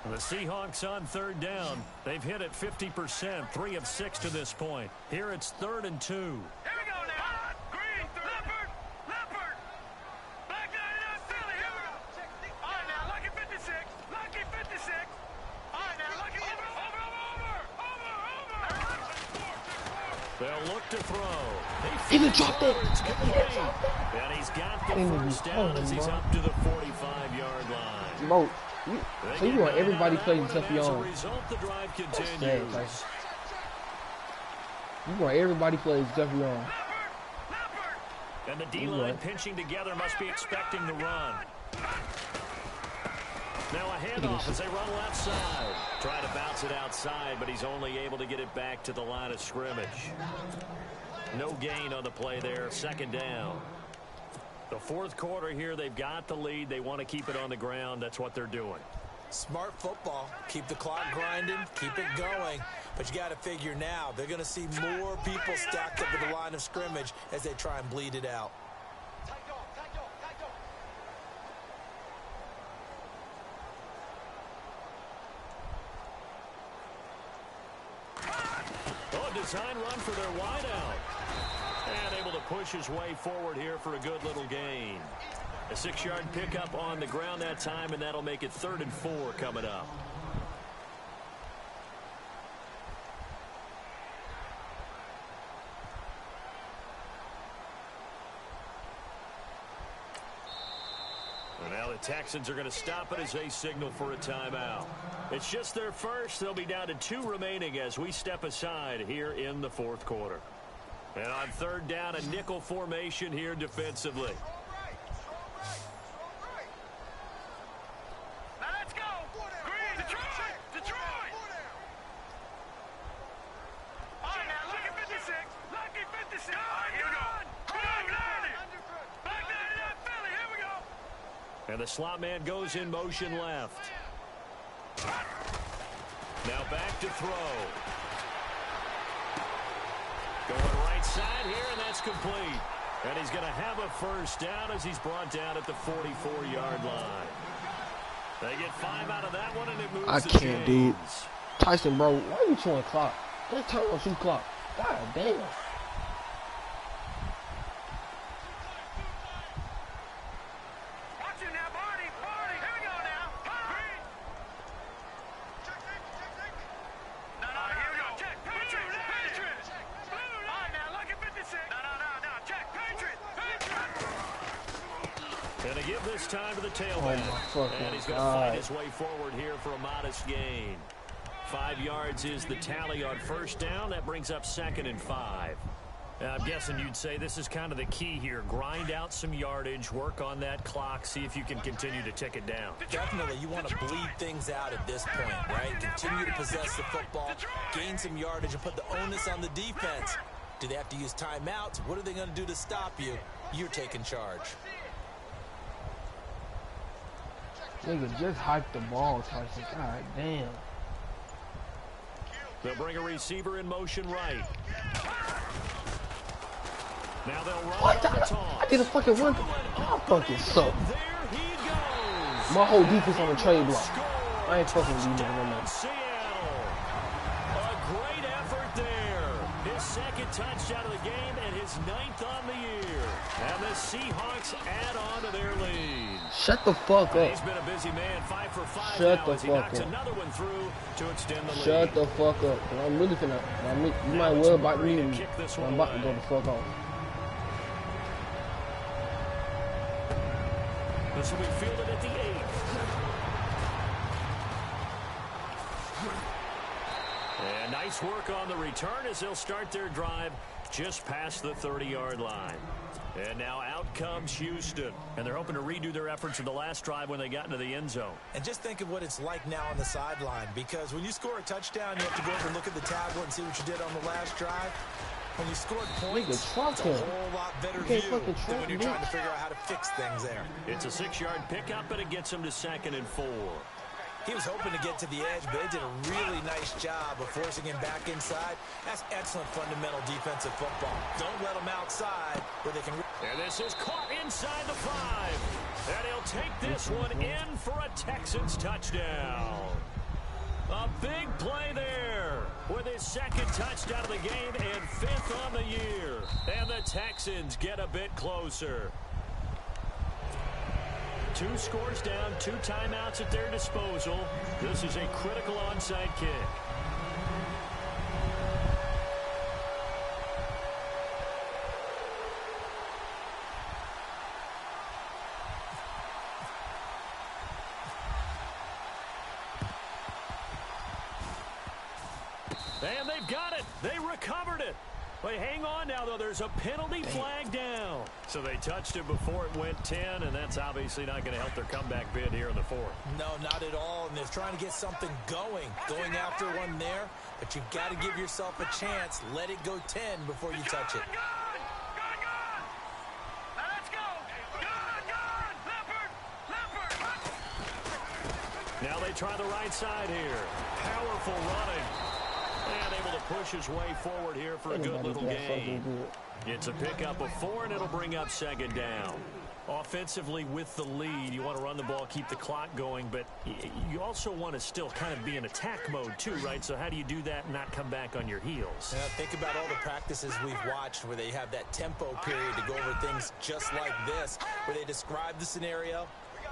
The Seahawks on third down. They've hit it 50%, 3 of 6 to this point. Here it's 3rd and 2. Here we go now. Green, Leopard, Leopard. Black 99 Philly, here we go. All right, now, Lucky 56, Lucky 56. All right, now, Lucky, over. They'll look to throw. He didn't drop it. And he's got the first down as he's up to the 45-yard line. Bro, so you want everybody playing Jeffy As a on. result, the drive Sad, continues. like, you want everybody playing Jeffy on. And the D-line pinching together must be expecting the run. Now a handoff as they run left side. Try to bounce it outside, but he's only able to get it back to the line of scrimmage. No gain on the play there. 2nd down. The 4th quarter here, they've got the lead. They want to keep it on the ground. That's what they're doing. Smart football. Keep the clock grinding. Keep it going. But you got to figure now, they're going to see more people stacked up at the line of scrimmage as they try and bleed it out. Design run for their wideout. And able to push his way forward here for a good little gain. A 6-yard pickup on the ground that time, and that'll make it 3rd and 4 coming up. And now the Texans are going to stop it as they signal for a timeout. It's just their first. They'll be down to 2 remaining as we step aside here in the 4th quarter. And on 3rd down, a nickel formation here defensively. Now let's go. Green, Detroit. All right, now, Lucky 56, Lucky 56. All right, here we go. Black 99 Philly, here we go. And the slot man goes in motion left. Now back to throw. Going right side here, and that's complete. And he's going to have a first down as he's brought down at the 44-yard line. They get 5 out of that one, and it moves I the can't, dude. chains. Tyson, bro, why are you showing clock? Let's turn on 2 clock. God damn. And to give this time to the tailback. And he's going to find his way forward here for a modest gain. 5 yards is the tally on first down. That brings up 2nd and 5. I'm guessing you'd say this is kind of the key here. Grind out some yardage, work on that clock, see if you can continue to tick it down. Definitely, you want to bleed things out at this point, right? Continue to possess the football, gain some yardage, and put the onus on the defense. Do they have to use timeouts? What are they going to do to stop you? You're taking charge. Nigga, just hike the ball, Tyson. God damn. They'll bring a receiver in motion right. Now they'll run What the? I did a fucking run. Y'all fucking suck. There he goes. My whole defense on the trade block. I ain't fucking with you no more. Seattle. A great effort there. His 2nd touchdown of the game and his 9th on the year. And the Seahawks add on to their lead. Shut the fuck up. He's been a busy man, 5 for 5 Shut now the as he fuck knocks up. another one through to extend the lead. Shut the fuck up. I'm really finna. You might well bite me. I'm about to go the fuck off. This will be fielded at the 8. And nice work on the return as they'll start their drive just past the 30-yard line. And now out comes Houston. And they're hoping to redo their efforts in the last drive when they got into the end zone. And just think of what it's like now on the sideline, because when you score a touchdown, you have to go over and look at the tablet and see what you did on the last drive. When you scored points, it's a whole lot better view than when you're trying to figure out how to fix things there. It's a 6-yard pickup, and it gets them to 2nd and 4. He was hoping to get to the edge, but they did a really nice job of forcing him back inside. That's excellent fundamental defensive football. Don't let them outside where they can... And this is caught inside the 5. And he'll take this one in for a Texans touchdown. play there with his second touchdown of the game and 5th on the year. And the Texans get a bit closer. 2 scores down, 2 timeouts at their disposal. This is a critical onside kick. And they've got it. They recovered it. Wait, hang on now, though. There's a penalty flag down. So they touched it before it went 10, and that's obviously not going to help their comeback bid here in the 4th. No, not at all. And they're trying to get something going after one there. But you've got to give yourself a chance. Let it go 10 before you touch it. Now they try the right side here. Powerful running. And able to push his way forward here for a good little gain. It's a pickup of 4, and it'll bring up 2nd down. Offensively with the lead, you want to run the ball, keep the clock going, but you also want to still kind of be in attack mode too, right? So how do you do that and not come back on your heels? Yeah, think about all the practices we've watched where they have that tempo period to go over things just like this, where they describe the scenario,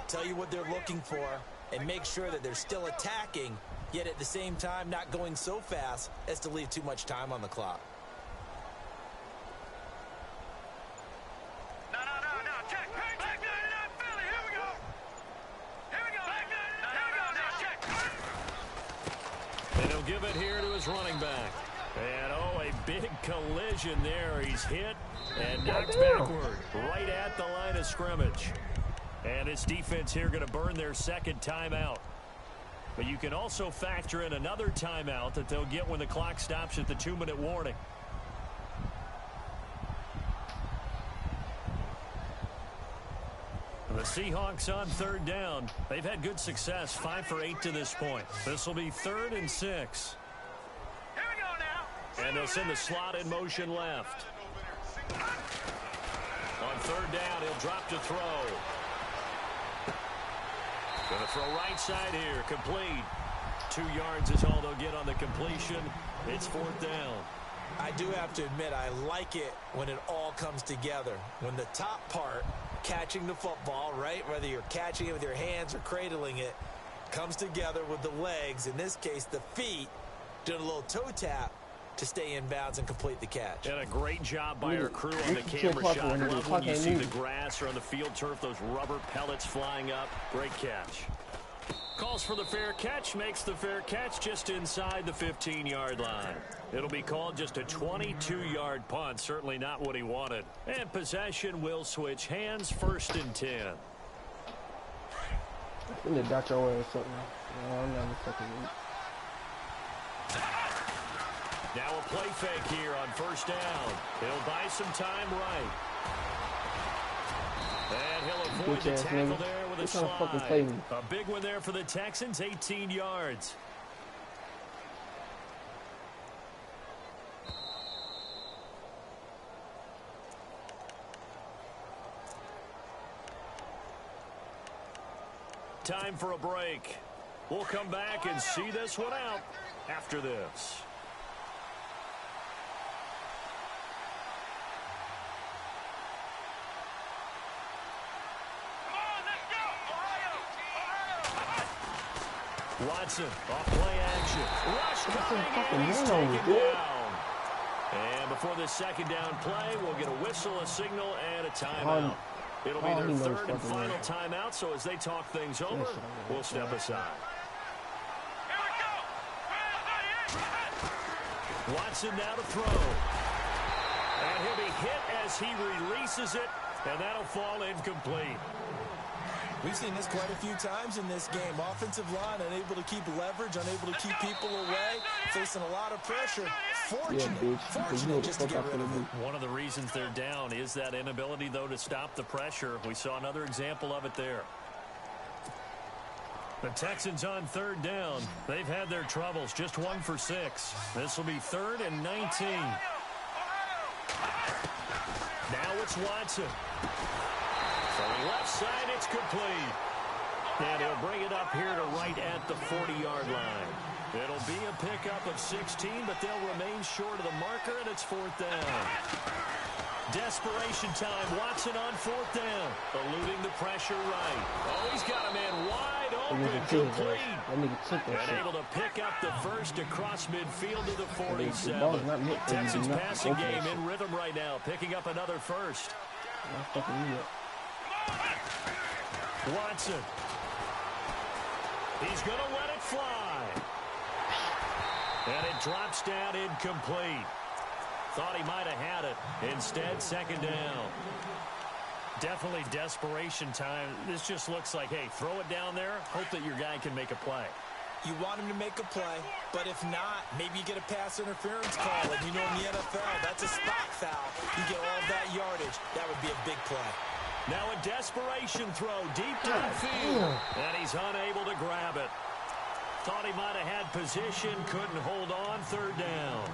tell you what they're looking for, and make sure that they're still attacking, yet at the same time not going so fast as to leave too much time on the clock. And he'll give it here to his running back. And, oh, a big collision there. He's hit and knocked backward right at the line of scrimmage. And this defense here going to burn their 2nd timeout. But you can also factor in another timeout that they'll get when the clock stops at the 2-minute warning. The Seahawks on 3rd down. They've had good success, 5 for 8 to this point. This will be 3rd and 6. Here we go now. And they'll send the slot in motion left. On 3rd down, he'll drop to throw. Going to throw right side here, complete. 2 yards is all they'll get on the completion. It's 4th down. I do have to admit, I like it when it all comes together. When the top part, catching the football, right, whether you're catching it with your hands or cradling it, comes together with the legs, in this case the feet, doing a little toe tap to stay in bounds and complete the catch. And a great job by our crew on the camera shot. Love when you see the grass or on the field turf, those rubber pellets flying up. Great catch. Calls for the fair catch, makes the fair catch just inside the 15-yard line. It'll be called just a 22-yard punt, certainly not what he wanted. And possession will switch hands, 1st and 10. You need to dot your way or something. No, I'm not fucking weak. Now a play fake here on 1st down. He'll buy some time right. And he'll avoid the tackle there with a slide. A big one there for the Texans, 18 yards. Time for a break. We'll come back and see this one out after this. Watson, off play action. Rush coming in, he's taken down. And before this 2nd down play, we'll get a whistle, a signal, and a timeout. It'll be their 3rd and final timeout, so as they talk things over, we'll step aside. Watson now to throw. And he'll be hit as he releases it, and that'll fall incomplete. We've seen this quite a few times in this game. Offensive line unable to keep leverage, unable to keep people away, facing a lot of pressure. Fortunate just to get rid of it. One of the reasons they're down is that inability, though, to stop the pressure. We saw another example of it there. The Texans on 3rd down. They've had their troubles, just 1 for 6. This will be 3rd and 19. Now it's Watson. From the left side, it's complete. And he'll bring it up here to right at the 40-yard line. It'll be a pickup of 16, but they'll remain short of the marker, and it's 4th down. Desperation time. Watson on 4th down. Eluding the pressure right. Oh, he's got a man wide open. Complete. And able to pick up the first across midfield to the 47. Texans passing game in rhythm right now. Picking up another first. Watson. He's going to let it fly. And it drops down incomplete. Thought he might have had it. Instead, 2nd down. Definitely desperation time. This just looks like, hey, throw it down there. Hope that your guy can make a play. You want him to make a play, but if not, maybe you get a pass interference call. And you know in the NFL, that's a spot foul. You get all that yardage. That would be a big play. Now a desperation throw deep downfield. And he's unable to grab it. Thought he might have had position. Couldn't hold on. 3rd down.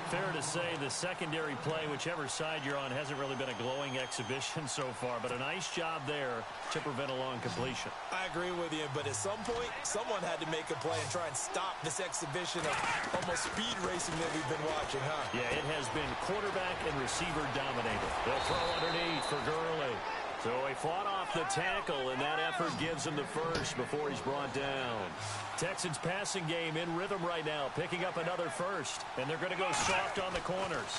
Fair to say the secondary play, whichever side you're on, hasn't really been a glowing exhibition so far, but a nice job there to prevent a long completion. I agree with you, but at some point, someone had to make a play and try and stop this exhibition of almost speed racing that we've been watching, huh? Yeah, it has been quarterback and receiver dominated. They'll throw underneath for Gurley. So he fought off the tackle, and that effort gives him the first before he's brought down. Texans passing game in rhythm right now, picking up another first, and they're going to go soft on the corners.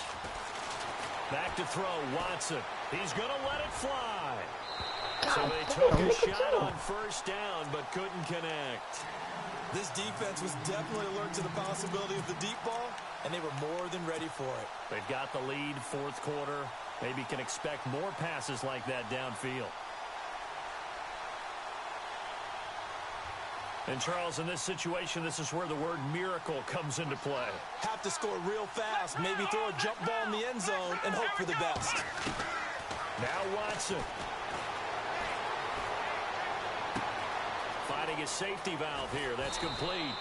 Back to throw, Watson. He's going to let it fly. So they took a shot on 1st down, but couldn't connect. This defense was definitely alert to the possibility of the deep ball, and they were more than ready for it. They've got the lead, 4th quarter. Maybe can expect more passes like that downfield. And, Charles, in this situation, this is where the word miracle comes into play. Have to score real fast, maybe throw a jump ball in the end zone and hope for the best. Now Watson. Finding a safety valve here. That's complete.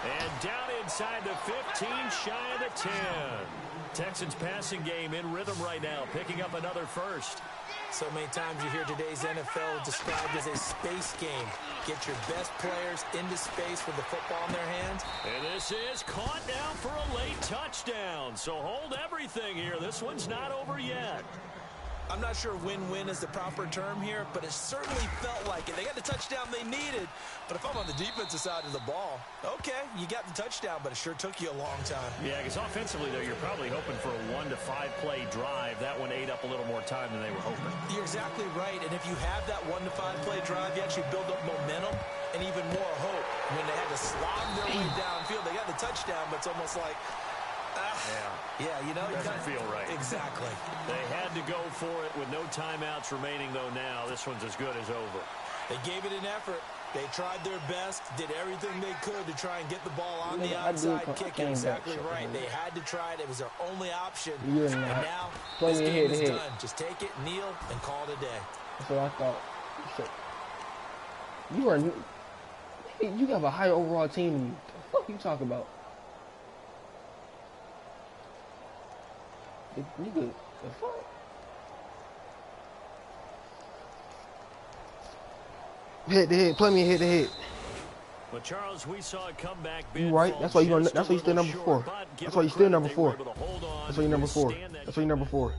And down inside the 15, shy of the 10. Texans passing game in rhythm right now, picking up another first. So many times you hear today's NFL described as a space game. Get your best players into space with the football in their hands. And this is caught now for a late touchdown. So hold everything here. This one's not over yet. I'm not sure win-win is the proper term here, but it certainly felt like it. They got the touchdown they needed, but if I'm on the defensive side of the ball, okay, you got the touchdown, but it sure took you a long time. Yeah, because offensively, though, you're probably hoping for a 1 to 5 play drive. That one ate up a little more time than they were hoping. You're exactly right, and if you have that 1 to 5 play drive, you actually build up momentum and even more hope. When they had to slog their way downfield, they got the touchdown, but it's almost like, yeah, you know, it doesn't feel right. Exactly. They had to go for it with no timeouts remaining, though. Now this one's as good as over. They gave it an effort. They tried their best, did everything they could to try and get the ball on the outside kick. Exactly right. They had to try it. It was their only option. And now this game is done. Just take it, kneel, and call it a day. That's what I thought. You have a higher overall team than me. What the fuck you talking about? Nigga, the fuck? Head to head, play me head to head. Well, Charles, we saw it come back. You right? That's why you. That's why you still number 4. That's why you still number 4. That's why you number 4. That's why you number 4.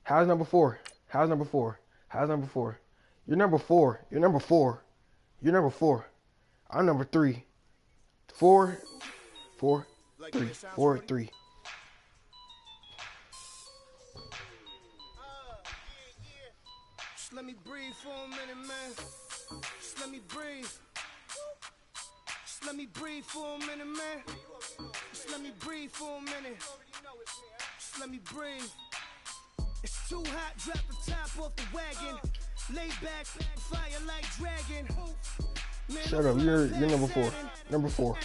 How's number 4? How's number 4? How's number 4? You're number 4. You're number 4. You're number 4. I'm number 3. 4, 4, 3, 4, 3. Let me breathe for a minute, man. Just let me breathe. Just let me breathe for a minute, man. Just let me breathe for a minute. Just let me breathe. It's too hot, drop the top off the wagon. Lay back, fire like dragon. Man, shut up, you're number 4. Number 4.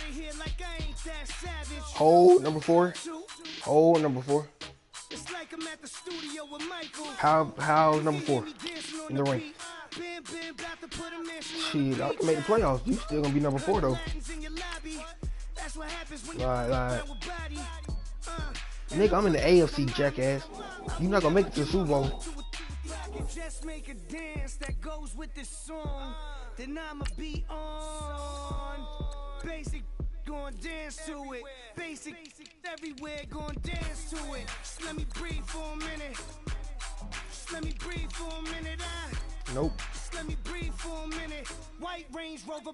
Hold number 4. Hold number 4. It's like I'm at the studio with Michael. How number 4 in the ring? Shit, I can make the playoffs. You still gonna be number 4 though. Right. Nigga, I'm in the AFC, jackass. You not gonna make it to the Super Bowl. Just make a dance that goes with this song. Then I'ma be on. gon' dance to it. Basic everywhere gon' dance to it. Just let me breathe for a minute. Just let me breathe for a minute. Nope. Just let me breathe for a minute. White Range Rover.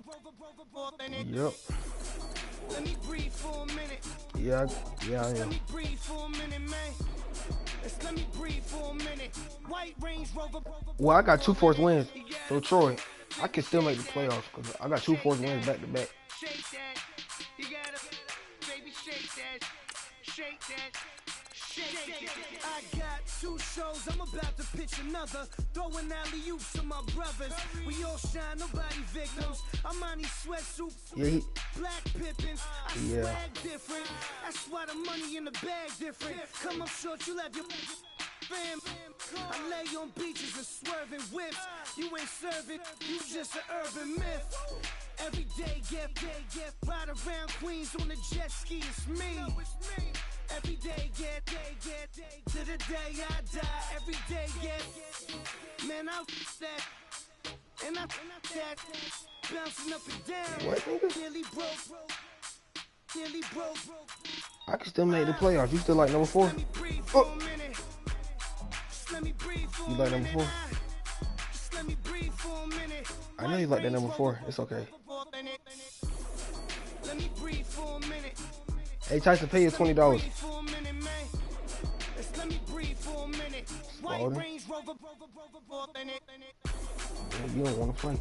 Yep. Let me breathe for a minute. Yeah. Let me breathe for a minute, man. Just let me breathe for a minute. White Range Rover. Well, I got 2 fourth wins. So Troy, I can still make the playoffs because I got 2 fourth wins back to back. Shake that. You gotta, baby, shake that. Shake that. Shake that. I got 2 shows, I'm about to pitch another. Throwing alley-oops to my brothers. We all shine, nobody victims. I'm on these sweatsuits. Yeah, Black Pippins. I swag different. That's why the money in the bag different. Come up short, you have your fam. I lay on beaches and swerving whips. You ain't serving, you just an urban myth. Every day get ride around Queens on the jet ski, it's me. Every day get to the day I die. Every day get, man, I that, and I that, bouncing up and down. What, nigga? Nearly broke. I can still make the playoffs. You still like number 4? Oh. You like number 4? I know you like that number 4. It's okay. Let me breathe for a minute. Hey, Tyson, pay you $20. Let me breathe for a minute. White Range Rover. You don't want to play.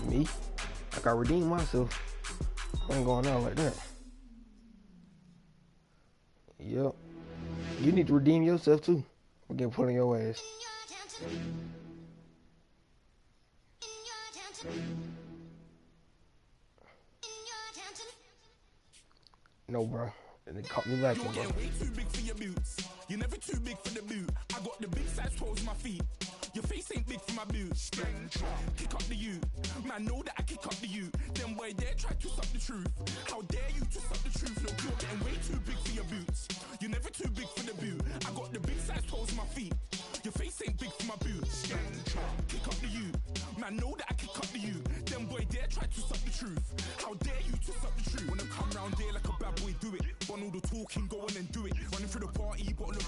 Me? I gotta redeem myself. I ain't going out like that. Yep. You need to redeem yourself too. Or get put on your ass. No, bro. And they caught me lacking, bro. You're way too big for your boots. You're never too big for the boot. I got the big size toes on my feet. Your face ain't big for my boots. Kick up the you. Man, know that I kick up the you. Them boy there try to suck the truth. How dare you to suck the truth? Look, you're getting way too big for your boots. You're never too big for the boot. I got the big size toes on my feet. Your face ain't big for my boots. Kick up the you. Man, know that I kick up the you. Them boy there try to suck the truth. How dare you to suck the truth? When I come round there like a bad boy, do it. Run all the talking, go on and do it. Running through the party, bottle up.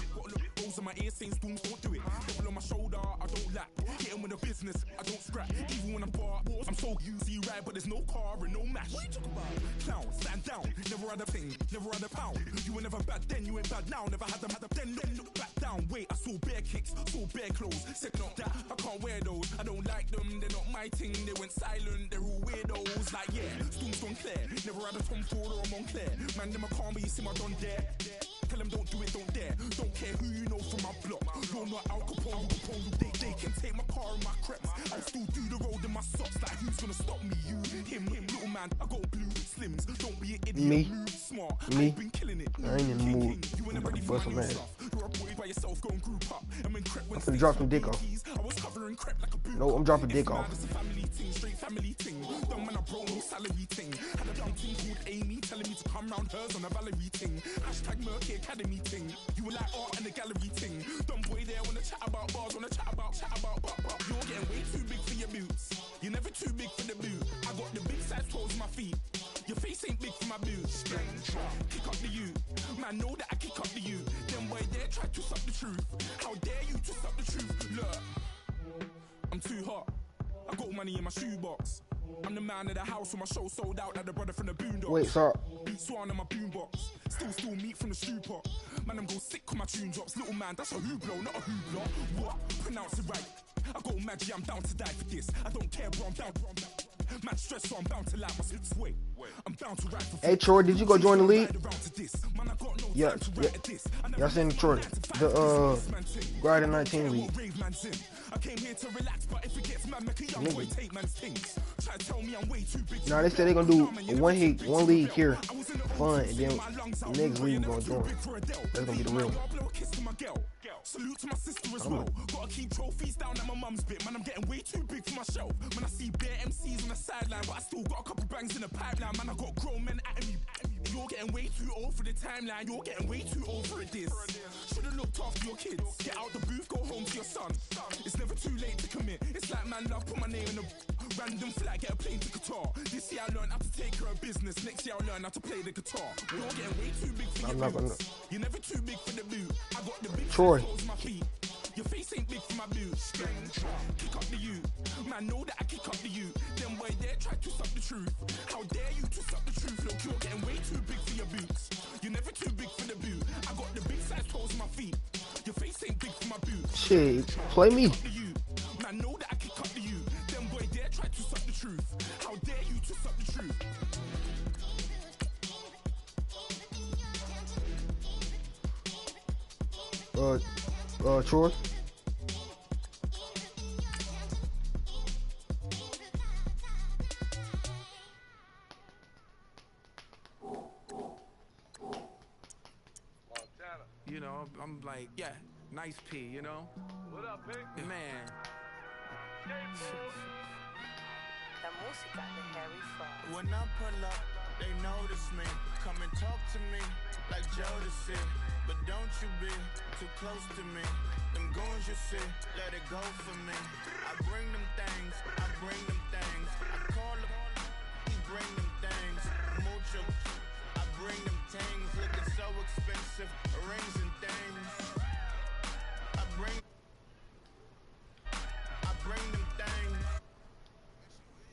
Rolls on my ear saying storms, don't do it. Devil on my shoulder, I don't lack. Hitting with a business, I don't scrap. Even when I'm bar, I'm so easy ride, but there's no car and no mash. What you talking about? Clown, stand down. Never had a thing, never had a pound. You were never bad then, you ain't bad now. Never had them, then look back down. Wait, I saw bare kicks, saw bare clothes. Said not that, I can't wear those. I don't like them, they're not my thing. They went silent, they're all weirdos. Like yeah, storms gone clear. Never had a Tom Ford or a Montclair. Man, them I can't be, you see my done there. Tell them don't do it, don't dare. Don't care who you know from my block. You're not Al Capone, they can take my car and my creps. I'll still do the road in my socks. Like who's gonna stop me? You, him, little man. I got blue slims. Don't be an idiot. Me. Move smart. Me. I've been killing it. I ain't in the mood. You were never ready for my new stuff. You're a boy by yourself, go and group up. And when crep went I'm finna drop some dick off. I was covering crep like a boot. No, I'm dropping dick off. It's a family thing, straight family thing. Don't man, I bro, no salary thing. Had a young thing called Amy telling me to come round hers on a Valerie thing. Hashtag Murky Academy thing. You were like art and the gallery thing. Dumb boy there wanna chat about bars, wanna chat about. You're getting way too big for your boots. You're never too big for the boot. I got the big size toes on my feet. Your face ain't big for my boots. Kick up the you. Man, know that I kick up the you. Them boy there try to suck the truth. How dare you to suck the truth? Look, I'm too hot. I got money in my shoebox. I'm the man of the house when my show sold out like the brother from the Boondocks. Wait, sorry. Beat Swan on my boombox. Still meat from the stew pot. Man, I'm go sick when my tune drops. Little man, that's a hooplo, not a hoopla. What? Pronounce it right. I got magic, I'm down to die for this. I don't care, bro, I'm down. Man, stress, so I'm bound to lie. Wait, I'm bound to ride for. Hey, Troy, did you go join the league? Yeah. Y'all seen Troy. The Grider 19 league. I came here to relax, but if it gets mad, make a young boy take man's things. Try to tell me I'm way too big. Nah, they said they're gonna do one league here, fun, and then next league gonna join. That's gonna be the real one. Salute to my sister as well. Gotta keep trophies down at my mum's bit. Man, I'm getting way too big for my shelf. Man, I see bare MCs on the sideline, but I still got a couple bangs in the pipeline. Man, I got grown men at me. You're getting way too old for the timeline. You're getting way too old for this. Should've looked after your kids. Get out the booth, go home to your son. It's never too late to commit. It's like man love, put my name in the Random flat, get a plane to Qatar. This year I learned how to take care of business. Next year I'll learn how to play the guitar. You're getting way too big for your boots. You're never too big for the boot. I got the big Troy. toes my feet. Your face ain't big for my boots. Kick up the you. Man, know that I kick up the you. Them boy there try to suck the truth. How dare you to suck the truth? Look, you're getting way too big for your boots. You're never too big for the boot. I got the big size toes on my feet. Your face ain't big for my boots. Shit, play me. Man, know that I kick up the you. Them boy there try to suck the truth. How dare you to suck the truth? Troy. You know, I'm like, yeah, nice P, you know? What up, Pig? Man. When I pull up, they notice me. Come and talk to me like Jodeci. But don't you be too close to me. Them goons you see, let it go for me. I bring